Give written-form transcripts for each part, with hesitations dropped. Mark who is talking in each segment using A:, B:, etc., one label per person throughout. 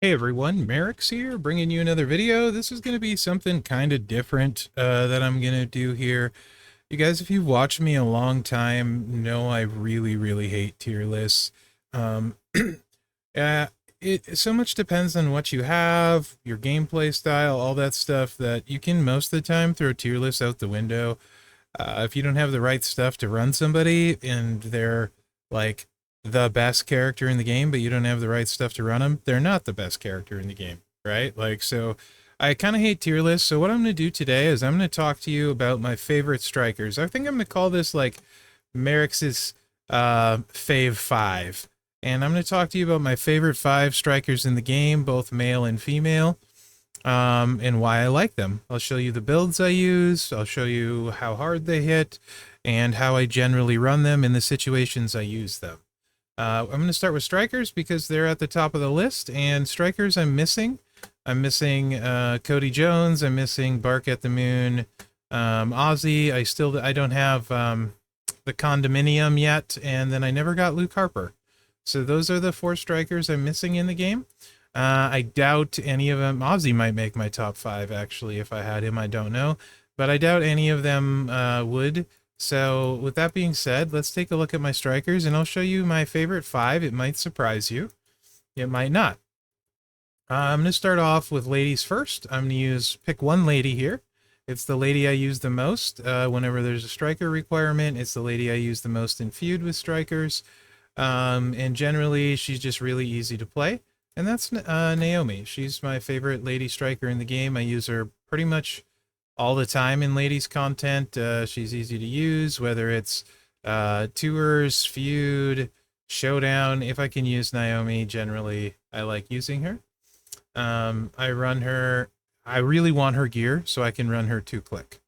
A: Hey everyone, Mherex here, bringing you another video. This is going to be something kind of different that I'm going to do here. You guys, if you've watched me a long time, know I really hate tier lists. Um, uh, it so much depends on what you have, your gameplay style, all that stuff, that you can most of the time throw tier lists out the window. If you don't have the right stuff to run somebody and they're like the best character in the game, but you don't have the right stuff to run them, they're not the best character in the game, right? Like, so I kind of hate tier lists. So what I'm going to do today is I'm going to talk to you about my favorite strikers. I think I'm going to call this like Mherex's Fave 5. And I'm going to talk to you about my favorite 5 strikers in the game, both male and female. And why I like them. I'll show you the builds I use, I'll show you how hard they hit, and how I generally run them in the situations I use them. I'm going to start with strikers because they're at the top of the list, and strikers I'm missing. I'm missing Cody Jones, I'm missing Bark at the Moon, Ozzy, I don't have the Condominium yet, and then I never got Luke Harper. So those are the 4 strikers I'm missing in the game. I doubt any of them. Ozzy might make my top 5, actually, if I had him. I don't know. But I doubt any of them would. So with that being said, let's take a look at my strikers, and I'll show you my favorite 5. It might surprise you. It might not. I'm going to start off with ladies first. I'm going to pick one lady here. It's the lady I use the most whenever there's a striker requirement. It's the lady I use the most in feud with strikers. And generally, she's just really easy to play. And that's Naomi. She's my favorite lady striker in the game. I use her pretty much all the time in ladies content. She's easy to use, whether it's tours, feud, showdown. If I can use Naomi, generally I like using her. I run her. I really want her gear, so I can run her 2-click.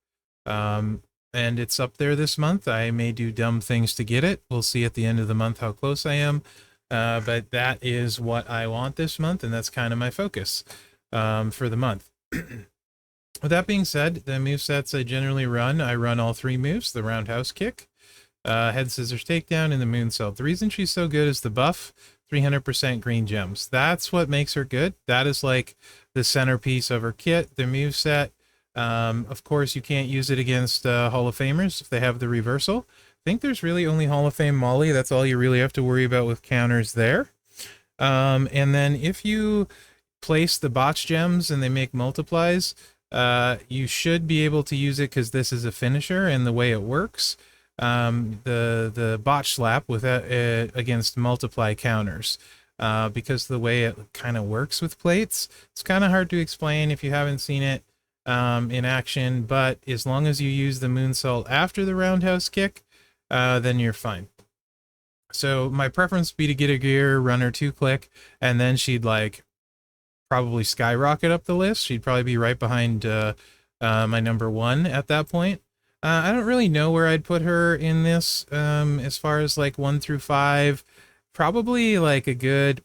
A: And it's up there this month. I may do dumb things to get it. We'll see at the end of the month how close I am. But that is what I want this month, and that's kind of my focus for the month. With that being said, the movesets I generally run, I run all 3 moves: the roundhouse kick, head scissors takedown, and the moonsault. The reason she's so good is the buff, 300% green gems. That's what makes her good. That is like the centerpiece of her kit, the moveset. Of course, you can't use it against Hall of Famers if they have the reversal. I think there's really only Hall of Fame Molly. That's all you really have to worry about with counters there. And then if you place the botch gems and they make multiplies, you should be able to use it because this is a finisher and the way it works. The botch slap with against multiply counters. Because the way it kind of works with plates, it's kind of hard to explain if you haven't seen it in action, but as long as you use the moonsault after the roundhouse kick, then you're fine. So my preference would be to get a gear, run her 2-click, and then she'd like probably skyrocket up the list. She'd probably be right behind my number 1 at that point. I don't really know where I'd put her in this as far as like 1 through 5. Probably like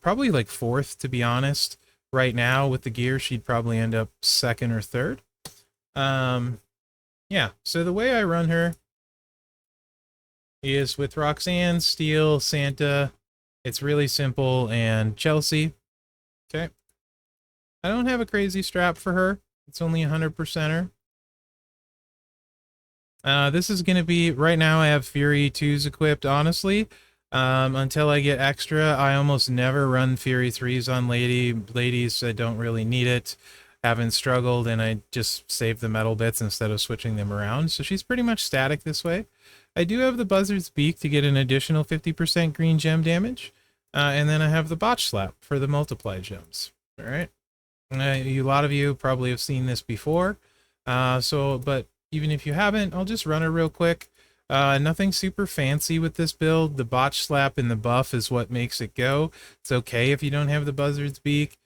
A: probably like 4th, to be honest. Right now with the gear, she'd probably end up 2nd or 3rd. Yeah, so the way I run her is with Roxanne, Steel, Santa. It's really simple, and Chelsea. Okay. I don't have a crazy strap for her. It's only 100%er. This is going to be, right now I have Fury 2s equipped, honestly. Until I get extra, I almost never run Fury 3s on ladies. I don't really need it. Haven't struggled, and I just save the metal bits instead of switching them around. So she's pretty much static this way. I do have the Buzzard's Beak to get an additional 50% green gem damage. And then I have the Botch Slap for the multiply gems. All right. A lot of you probably have seen this before. But even if you haven't, I'll just run it real quick. Nothing super fancy with this build. The Botch Slap and the buff is what makes it go. It's okay if you don't have the Buzzard's Beak.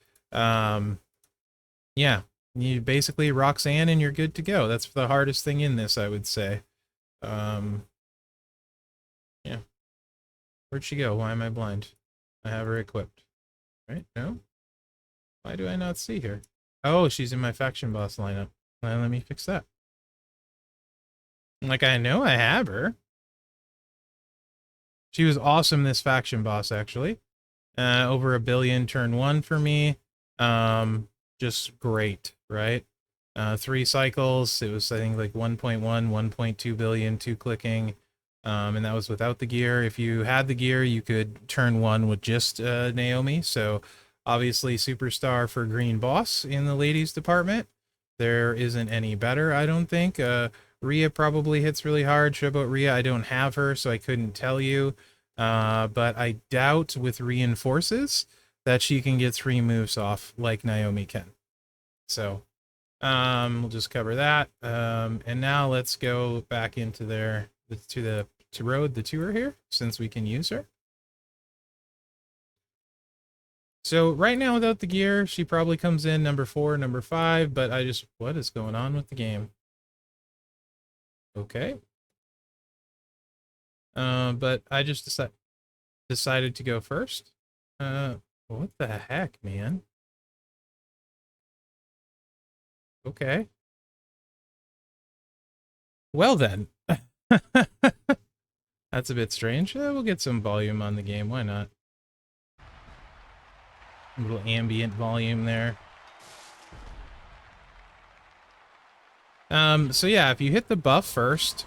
A: Yeah, you basically Roxanne and you're good to go. That's the hardest thing in this, I would say. Yeah. Where'd she go? Why am I blind? I have her equipped. Right? No? Why do I not see her? Oh, she's in my faction boss lineup. Well, let me fix that. Like, I know I have her. She was awesome this faction boss, actually. Over 1 billion turn 1 for me. Just great, right? 3 cycles. It was, I think, like 1.1, 1.2 billion, 2 clicking. And that was without the gear. If you had the gear, you could turn 1 with just Naomi. So obviously superstar for Green Boss in the ladies department. There isn't any better, I don't think. Rhea probably hits really hard. Show about Rhea, I don't have her, so I couldn't tell you. But I doubt with reinforces that she can get 3 moves off like Naomi can. So we'll just cover that. And now let's go back into to road the tour here, since we can use her. So right now without the gear, she probably comes in number 4, number 5, but what is going on with the game? Okay. But I just decided to go first. What the heck, man? Okay. Well then. That's a bit strange. We'll get some volume on the game. Why not? A little ambient volume there. So yeah, if you hit the buff first,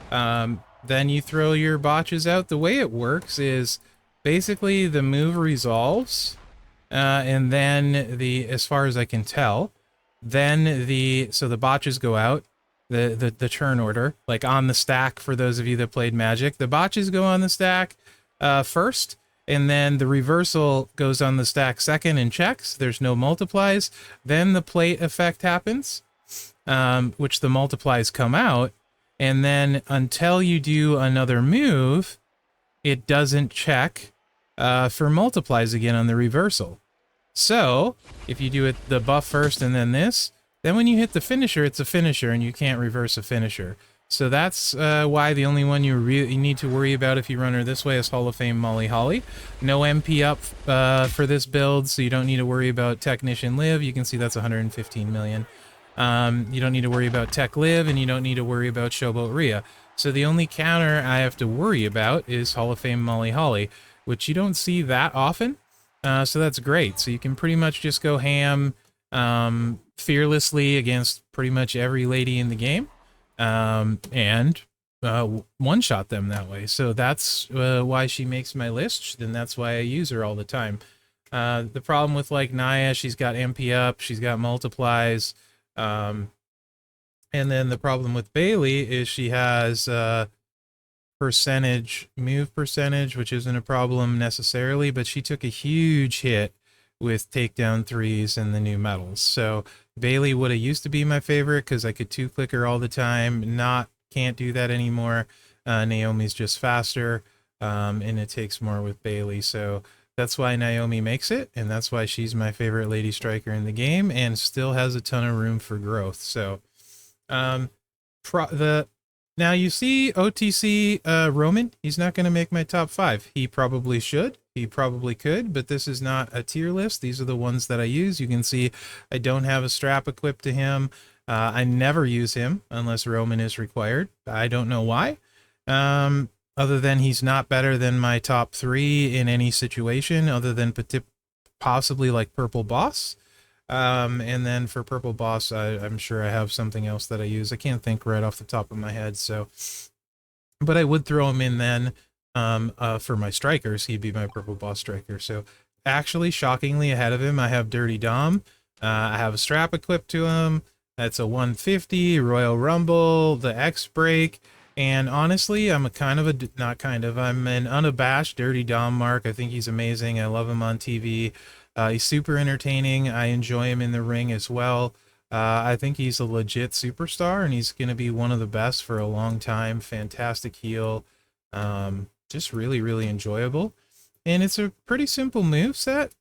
A: then you throw your botches out. The way it works is basically the move resolves, and then as far as I can tell, then so the botches go out, the turn order, like on the stack for those of you that played Magic. The botches go on the stack first, and then the reversal goes on the stack second and checks. There's no multiplies. Then the plate effect happens, which the multiplies come out, and then until you do another move, it doesn't check for multiplies again on the reversal. So if you do it the buff first and then this, then when you hit the finisher, it's a finisher and you can't reverse a finisher. So that's why the only one you need to worry about if you run her this way is Hall of Fame Molly Holly. No MP up for this build, so you don't need to worry about Technician Live. You can see that's 115 million. You don't need to worry about Tech Live, and you don't need to worry about Showboat Rhea. So the only counter I have to worry about is Hall of Fame Molly Holly, which you don't see that often. So that's great. So you can pretty much just go ham fearlessly against pretty much every lady in the game, and one-shot them that way. So that's why she makes my list, and that's why I use her all the time. The problem with like Naya, she's got MP up, she's got multiplies, and then the problem with Bailey is she has move percentage, which isn't a problem necessarily, but she took a huge hit with takedown 3s and the new medals. So Bailey would have used to be my favorite because I could 2-click her all the time. Can't do that anymore. Naomi's just faster, and it takes more with Bailey. So that's why Naomi makes it, and that's why she's my favorite lady striker in the game, and still has a ton of room for growth. So now you see OTC Roman, he's not going to make my top 5. He probably should. He probably could, but this is not a tier list. These are the ones that I use. You can see I don't have a strap equipped to him. I never use him unless Roman is required. I don't know why. Other than he's not better than my top 3 in any situation, other than possibly like Purple Boss. And then for Purple Boss, I'm sure I have something else that I use. I can't think right off the top of my head. So, but I would throw him in then. For my strikers, he'd be my Purple Boss striker. So actually, shockingly ahead of him, I have Dirty Dom. I have a strap equipped to him. That's a 150 Royal Rumble, the X Break, and honestly, I'm I'm an unabashed Dirty Dom mark. I think he's amazing. I love him on TV. He's super entertaining. I enjoy him in the ring as well. I think he's a legit superstar, and he's going to be one of the best for a long time. Fantastic heel. Just really, really enjoyable. And it's a pretty simple move set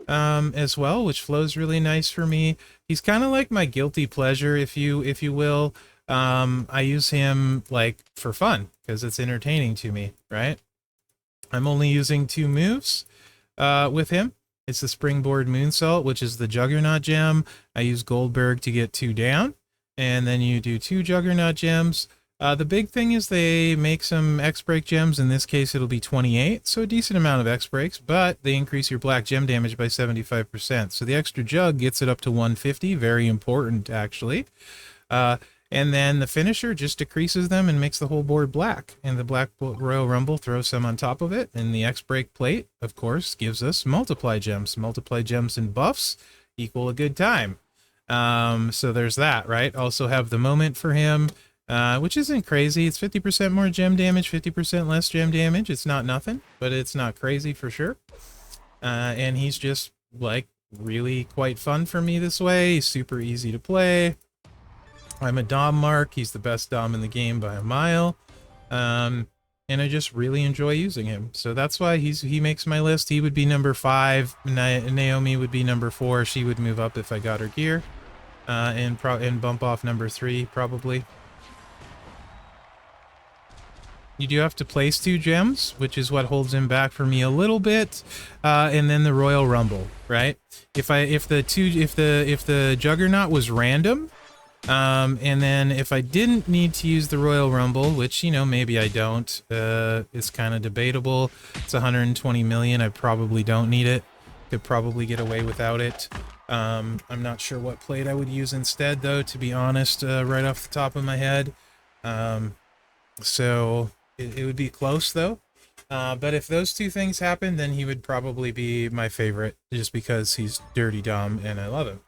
A: as well, which flows really nice for me. He's kind of like my guilty pleasure, if you will. I use him like for fun because it's entertaining to me, right? I'm only using 2 moves with him. It's the Springboard Moonsault, which is the Juggernaut gem. I use Goldberg to get 2 down, and then you do 2 Juggernaut gems. The big thing is they make some X break gems. In this case, it'll be 28, so a decent amount of X breaks, but they increase your black gem damage by 75%. So the extra jug gets it up to 150, very important, actually. And then the finisher just decreases them and makes the whole board black. And the Black Royal Rumble throws some on top of it. And the X break plate, of course, gives us multiply gems. Multiply gems and buffs equal a good time. So there's that, right? Also have the moment for him. Which isn't crazy. It's 50% more gem damage, 50% less gem damage. It's not nothing, but it's not crazy for sure. And he's just, like, really quite fun for me this way. He's super easy to play. I'm a Dom Mark. He's the best Dom in the game by a mile. And I just really enjoy using him. So that's why he makes my list. He would be number 5. Naomi would be number 4. She would move up if I got her gear. And bump off number 3, probably. You do have to place 2 gems, which is what holds him back for me a little bit, and then the Royal Rumble, right? If the Juggernaut was random, and then if I didn't need to use the Royal Rumble, which, you know, maybe I don't, it's kind of debatable. It's 120 million. I probably don't need it. Could probably get away without it. I'm not sure what plate I would use instead, though, to be honest, right off the top of my head. So it would be close, though. But if those 2 things happen, then he would probably be my favorite, just because he's Dirty Dom and I love him.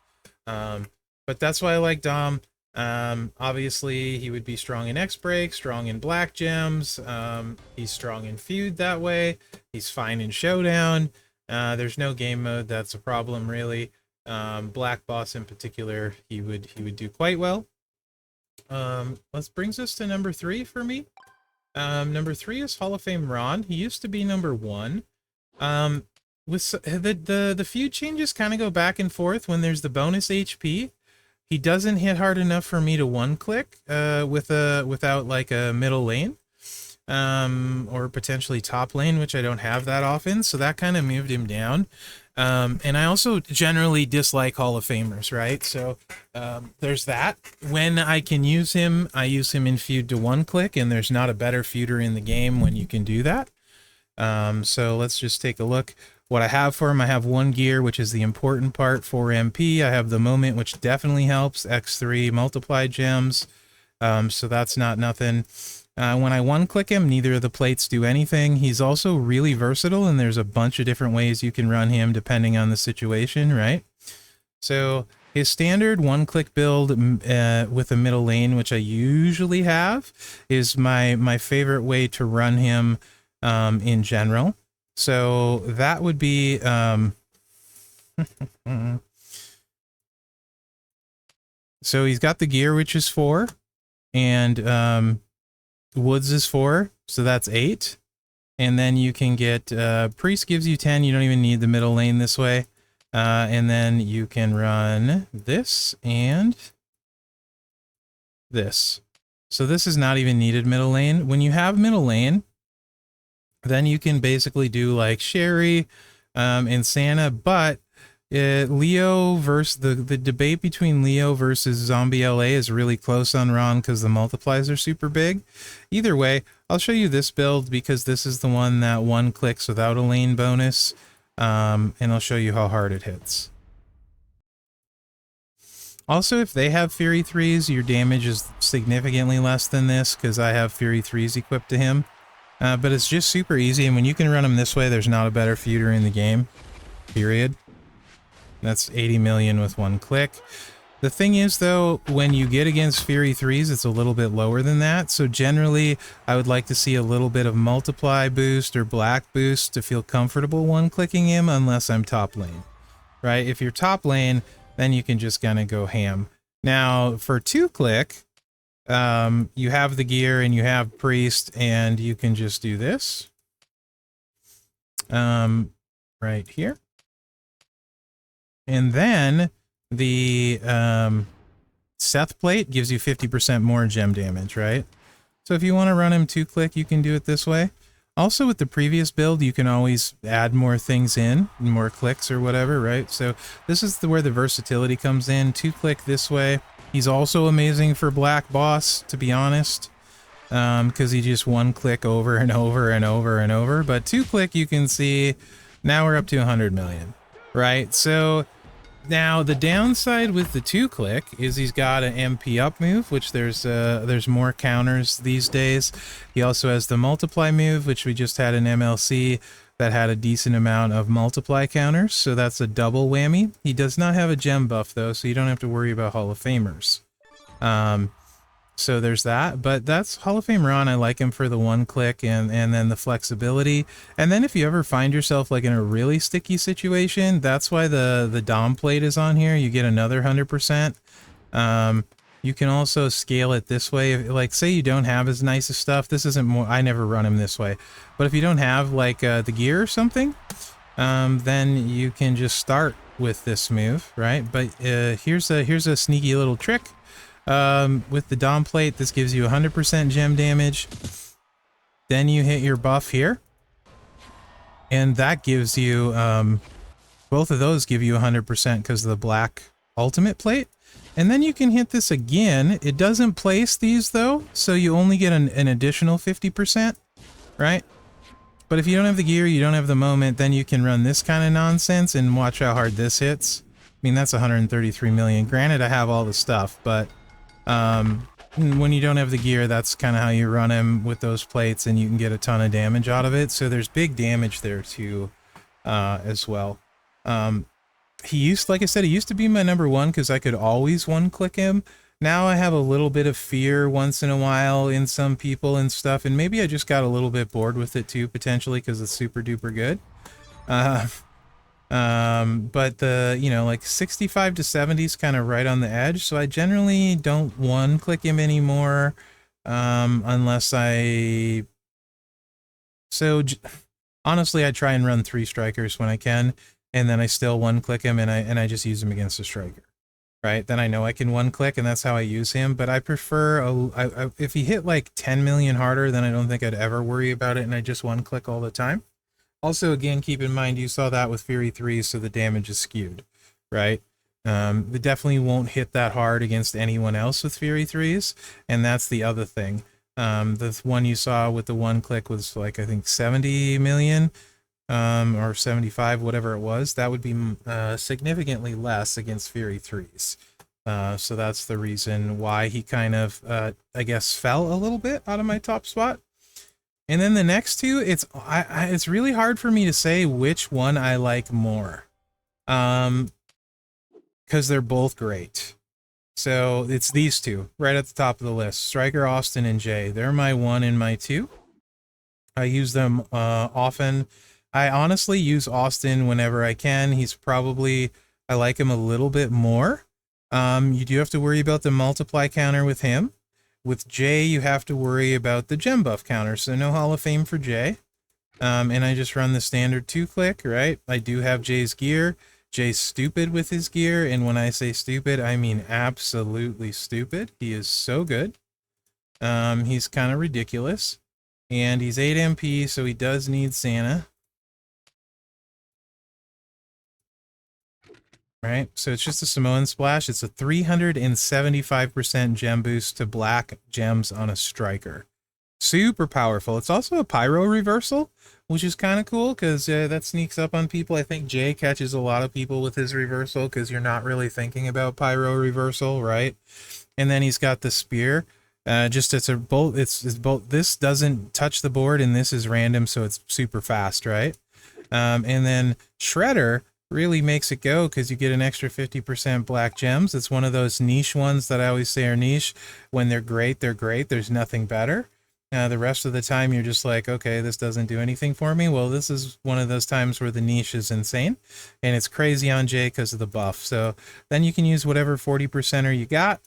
A: But that's why I like Dom. Obviously, he would be strong in X-Break, strong in Black Gems. He's strong in Feud that way. He's fine in Showdown. There's no game mode that's a problem, really. Black Boss in particular, he would do quite well. Let's brings us to number 3 for me. Number 3 is Hall of Fame Ron. He used to be number 1. With the feud changes kind of go back and forth when there's the bonus HP. He doesn't hit hard enough for me to one-click without like a middle lane. Or potentially top lane, which I don't have that often, so that kind of moved him down. And I also generally dislike Hall of Famers, right? So there's that. When I can use him, I use him in feud to one-click, and there's not a better feuder in the game when you can do that. So let's just take a look. What I have for him, I have 1 gear, which is the important part, 4 MP. I have the moment, which definitely helps, X3 multiply gems. So that's not nothing. When I one-click him, neither of the plates do anything. He's also really versatile, and there's a bunch of different ways you can run him depending on the situation, right? So his standard one-click build with a middle lane, which I usually have, is my favorite way to run him in general. So that would be... So he's got the gear, which is 4, and... Woods is 4, so that's 8. And then you can get, Priest gives you 10, you don't even need the middle lane this way. And then you can run this and this. So this is not even needed middle lane. When you have middle lane, then you can basically do like Sherry and Santa, but Leo versus the debate between Leo versus Zombie LA is really close on Ron because the multiplies are super big. Either way, I'll show you this build because this is the one that one clicks without a lane bonus, and I'll show you how hard it hits. Also, if they have Fury 3s, your damage is significantly less than this because I have Fury 3s equipped to him. But it's just super easy, and when you can run him this way, there's not a better feuder in the game, period. That's 80 million with 1 click. The thing is, though, when you get against Fury 3s, it's a little bit lower than that. So generally, I would like to see a little bit of multiply boost or black boost to feel comfortable one-clicking him, unless I'm top lane. Right? If you're top lane, then you can just kind of go ham. Now, for 2-click, you have the gear and you have Priest, and you can just do this. Right here. And then the Seth plate gives you 50% more gem damage, right? So if you want to run him 2-click, you can do it this way. Also, with the previous build, you can always add more things in, more clicks or whatever, right? So this is where the versatility comes in. 2-click this way. He's also amazing for Black Boss, to be honest. because he just one click over and over and over and over. But two click, you can see now we're up to 100 million, right? So now the downside with the two click is he's got an MP up move, which there's more counters these days. He also has the multiply move, which we just had an MLC that had a decent amount of multiply counters, so that's a double whammy. He does not have a gem buff though, so you don't have to worry about Hall of Famers. So there's that, but that's Hall of Fame Ron. I like him for the one click and then the flexibility. And then if you ever find yourself like in a really sticky situation, that's why the Dom plate is on here. You get another 100%. You can also scale it this way. Like say you don't have as nice as stuff. This isn't more, I never run him this way, but if you don't have like the gear or something, then you can just start with this move, right? But here's a sneaky little trick. With the Dom plate, this gives you 100% gem damage. Then you hit your buff here. And that gives you, both of those give you 100% because of the black ultimate plate. And then you can hit this again. It doesn't place these though, so you only get an additional 50%, right? But if you don't have the gear, you don't have the moment, then you can run this kind of nonsense and watch how hard this hits. I mean, that's 133 million. Granted, I have all the stuff, but when you don't have the gear, that's kind of how you run him with those plates, and you can get a ton of damage out of it. So there's big damage there too, as well. Like I said, he used to be my number one because I could always one click him. Now I have a little bit of fear once in a while in some people and stuff, and maybe I just got a little bit bored with it too, potentially, because it's super duper good. But the, you know, like 65 to 70 is kind of right on the edge, so I generally don't one click him anymore, unless honestly I try and run 3 strikers when I can, and then I still one click him, and I just use him against a striker, right? Then I know I can one click, and that's how I use him. But I prefer if he hit like 10 million harder, then I don't think I'd ever worry about it, and I just one click all the time. Also, again, keep in mind, you saw that with Fury 3, so the damage is skewed, right? It definitely won't hit that hard against anyone else with Fury 3s, and that's the other thing. The one you saw with the one click was like, I think 70 million, or 75, whatever it was. That would be significantly less against Fury 3s. So that's the reason why he kind of, I guess, fell a little bit out of my top spot. And then the next two, it's really hard for me to say which one I like more, because they're both great. So it's these two right at the top of the list: Striker, Austin, and Jay. They're my 1 and my 2. I use them often. I honestly use Austin whenever I can. I like him a little bit more. You do have to worry about the multiply counter with him. With Jay, you have to worry about the gem buff counter, so no Hall of Fame for Jay. And I just run the standard 2-click, right? I do have Jay's gear. Jay's stupid with his gear, and when I say stupid, I mean absolutely stupid. He is so good. He's kind of ridiculous. And he's 8 MP, so he does need Santa. Right, so it's just a Samoan splash. It's a 375% gem boost to black gems on a striker. Super powerful. It's also a pyro reversal, which is kind of cool because that sneaks up on people. I think Jay catches a lot of people with his reversal because you're not really thinking about pyro reversal, right? And then he's got the spear. It's a bolt. It's bolt. This doesn't touch the board, and this is random, so it's super fast, right? And then Shredder really makes it go because you get an extra 50% black gems. It's one of those niche ones that I always say are niche. When they're great, they're great. There's nothing better. The rest of the time, you're just like, okay, this doesn't do anything for me. Well, this is one of those times where the niche is insane, and it's crazy on Jay because of the buff. So then you can use whatever 40%er you got.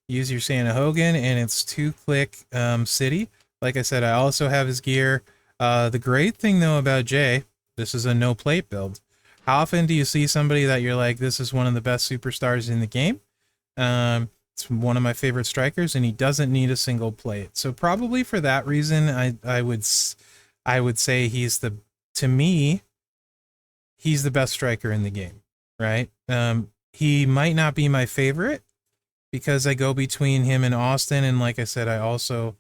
A: Use your Santa Hogan, and it's 2-click City. Like I said, I also have his gear. The great thing, though, about Jay, this is a no-plate build. How often do you see somebody that you're like, this is one of the best superstars in the game? It's one of my favorite strikers, and he doesn't need a single plate. So probably for that reason, I would say to me, he's the best striker in the game, right? He might not be my favorite because I go between him and Austin, and like I said, I also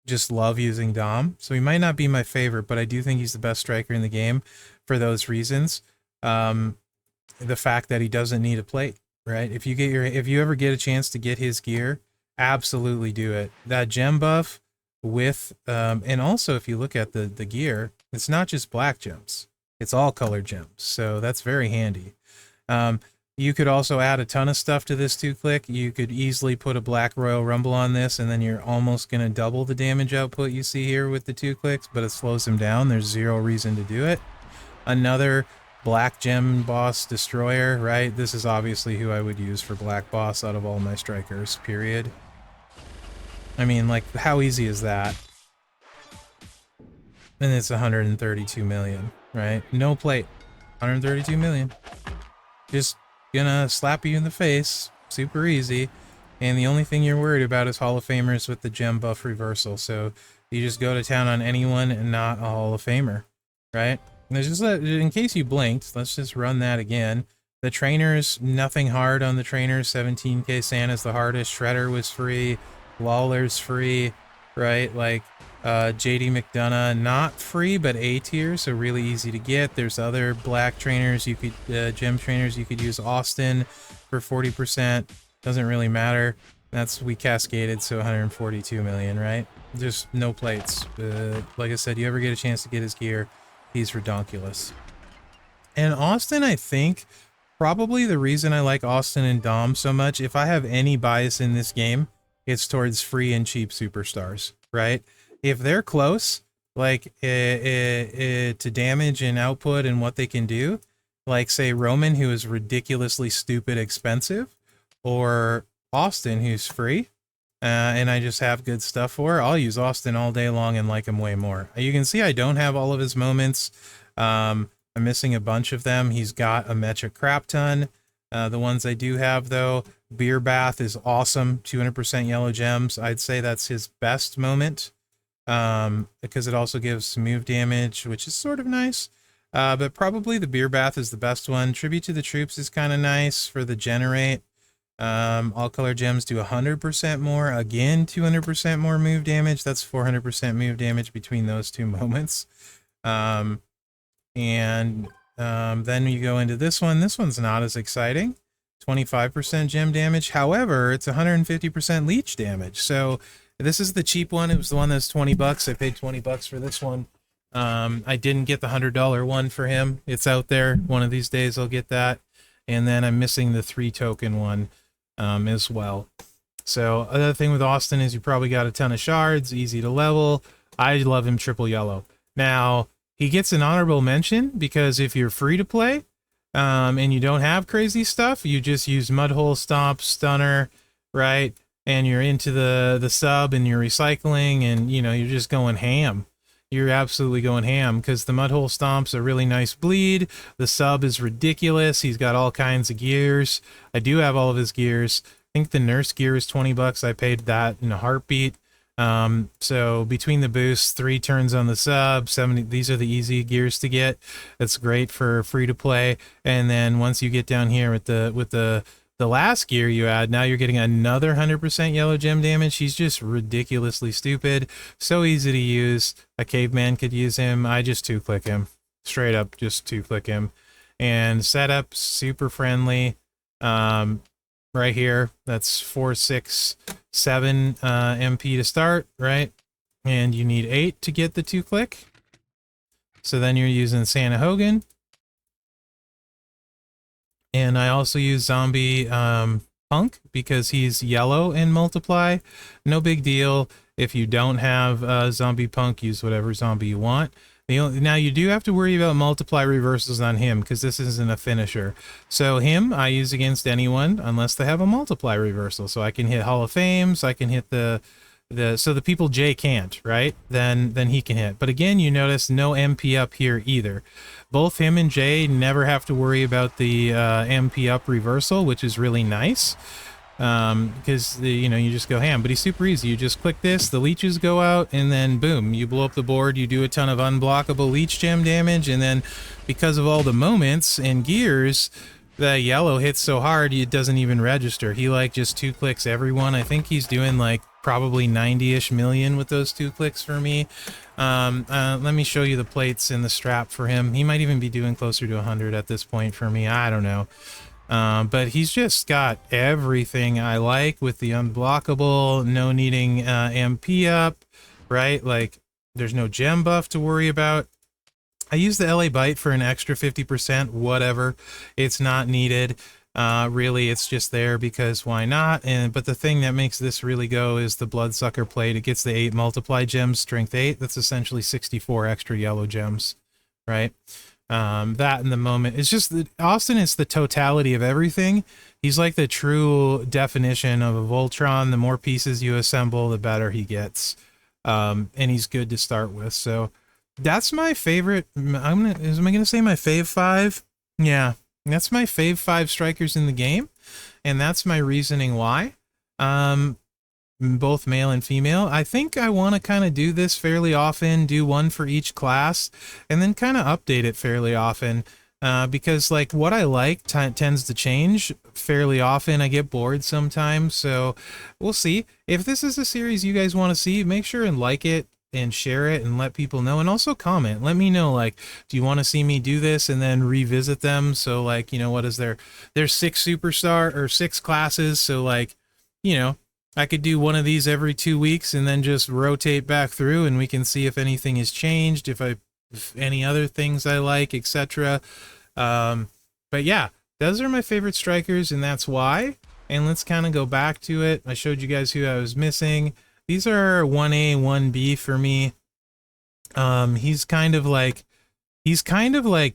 A: just love using Dom. So he might not be my favorite, but I do think he's the best striker in the game for those reasons. The fact that he doesn't need a plate, right? If you ever get a chance to get his gear, absolutely do it. That gem buff with and also if you look at the gear, it's not just black gems. It's all colored gems. So that's very handy. You could also add a ton of stuff to this 2-click. You could easily put a Black Royal Rumble on this, and then you're almost going to double the damage output you see here with the 2 clicks, but it slows him down. There's zero reason to do it. Another Black Gem Boss Destroyer, right? This is obviously who I would use for Black Boss out of all my strikers, period. I mean, like, how easy is that? And it's 132 million, right? No plate. 132 million. Just gonna slap you in the face, super easy, and the only thing you're worried about is Hall of Famers with the gem buff reversal. So you just go to town on anyone and not a Hall of Famer, right? And there's just in case you blinked, let's just run that again. The trainers, nothing hard on the trainers. 17k Santa's the hardest. Shredder was free. Lawler's free, right? Like JD McDonough, not free, but A tier, so really easy to get. There's other black trainers you could, gem trainers you could use. Austin for 40%, doesn't really matter. We cascaded, so 142 million, right? Just no plates. Like I said, you ever get a chance to get his gear, he's redonkulous. And Austin, I think, probably the reason I like Austin and Dom so much, if I have any bias in this game, it's towards free and cheap superstars, right? If they're close, like to damage and output and what they can do, like say Roman, who is ridiculously stupid expensive, or Austin, who's free, and I just have good stuff for, I'll use Austin all day long and like him way more. You can see I don't have all of his moments. I'm missing a bunch of them. He's got a metric crap ton. The ones I do have, though, Beer Bath is awesome. 200% yellow gems. I'd say that's his best moment. Because it also gives move damage, which is sort of nice. But probably the Beer Bath is the best one. Tribute to the Troops is kind of nice for the generate. All color gems do 100% more. Again, 200% more move damage. That's 400% move damage between those two moments. Then you go into this one. This one's not as exciting. 25% gem damage. However, it's 150% leech damage. So this is the cheap one. It was the one that's 20 bucks. I paid 20 bucks for this one. I didn't get the $100 one for him. It's out there. One of these days I'll get that. And then I'm missing the 3 token one as well. So another thing with Austin is you probably got a ton of shards, easy to level. I love him triple yellow. Now, he gets an honorable mention because if you're free to play and you don't have crazy stuff, you just use Mudhole Stomp, Stunner, right? And you're into the sub and you're recycling and, you know, you're just going ham. You're absolutely going ham because the Mudhole Stomp's a really nice bleed. The sub is ridiculous. He's got all kinds of gears. I do have all of his gears. I think the nurse gear is 20 bucks. I paid that in a heartbeat. So between the boosts, 3 turns on the sub, 70, these are the easy gears to get. That's great for free to play. And then once you get down here with the last gear you add, now you're getting another 100% yellow gem damage. He's just ridiculously stupid. So easy to use. A caveman could use him. I just 2-click him. Straight up, just 2-click him. And setup, super friendly. Right here, that's 467 MP to start, right? And you need 8 to get the 2-click. So then you're using Santa Hogan. And I also use Zombie Punk because he's yellow in multiply. No big deal. If you don't have Zombie Punk, use whatever zombie you want. Now you do have to worry about multiply reversals on him because this isn't a finisher. So him I use against anyone unless they have a multiply reversal. So I can hit Hall of Fames, I can hit so the people Jay can't, right? Then he can hit. But again, you notice no MP up here either. Both him and Jay never have to worry about the MP up reversal, which is really nice. Because you just go ham, but he's super easy. You just click this, the leeches go out, and then boom, you blow up the board. You do a ton of unblockable leech gem damage, and then because of all the moments and gears, the yellow hits so hard it doesn't even register. He like just 2-clicks everyone. I think he's doing like probably 90-ish million with those 2 clicks for me. Let me show you the plates and the strap for him. He might even be doing closer to 100 at this point for me. I don't know. But he's just got everything I like with the unblockable, no needing MP up, right? Like, there's no gem buff to worry about. I use the LA Bite for an extra 50%, whatever. It's not needed. Really, it's just there because why not? But the thing that makes this really go is the Bloodsucker plate. It gets the 8 multiply gems, strength 8. That's essentially 64 extra yellow gems, right? That in the moment, it's just that Austin is the totality of everything. He's like the true definition of a Voltron. The more pieces you assemble, the better he gets. And he's good to start with. So that's my favorite. Am I gonna say my fave 5? Yeah, that's my fave 5 strikers in the game, and that's my reasoning why. Both male and female. I think I want to kind of do this fairly often, do one for each class, and then kind of update it fairly often, because like what I like tends to change fairly often. I get bored sometimes, so we'll see. If this is a series you guys want to see, make sure and like it and share it and let people know, and also comment. Let me know, like, do you want to see me do this and then revisit them? So like, you know, what is there's 6 superstar or 6 classes, so like, you know, I could do one of these every 2 weeks and then just rotate back through, and we can see if anything has changed, if any other things I like, etc. But yeah, those are my favorite strikers, and that's why. And let's kind of go back to it. I showed you guys who I was missing. These are 1A, 1B for me. He's kind of like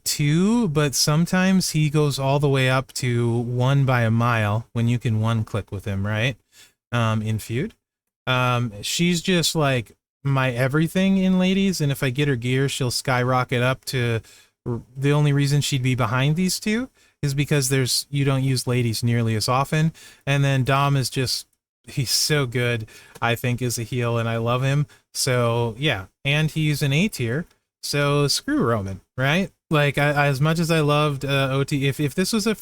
A: 2, but sometimes he goes all the way up to 1 by a mile when you can 1-click with him, right? In feud. She's just like my everything in ladies, and if I get her gear, she'll skyrocket up to the only reason she'd be behind these 2 is because you don't use ladies nearly as often. And then Dom is just, he's so good, I think, as a heel, and I love him. So yeah, and he's an A tier, so screw Roman, right? Like, as much as I loved OT, if this was like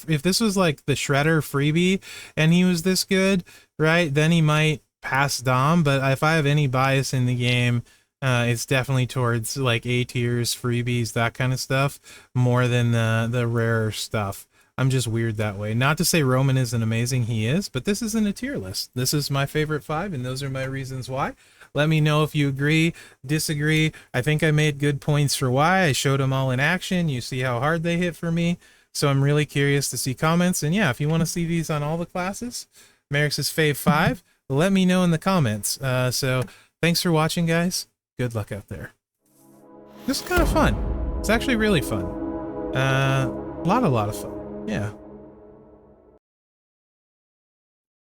A: the Shredder freebie and he was this good, right, then he might pass Dom. But if I have any bias in the game, it's definitely towards like A tiers, freebies, that kind of stuff, more than the rarer stuff. I'm just weird that way. Not to say Roman isn't amazing, he is, but this isn't a tier list. This is my favorite 5, and those are my reasons why. Let me know if you agree, disagree. I think I made good points for why. I showed them all in action. You see how hard they hit for me. So I'm really curious to see comments. And yeah, if you want to see these on all the classes, Mherex's Fave 5, let me know in the comments. So thanks for watching, guys. Good luck out there. This is kind of fun. It's actually really fun. A lot of fun. Yeah.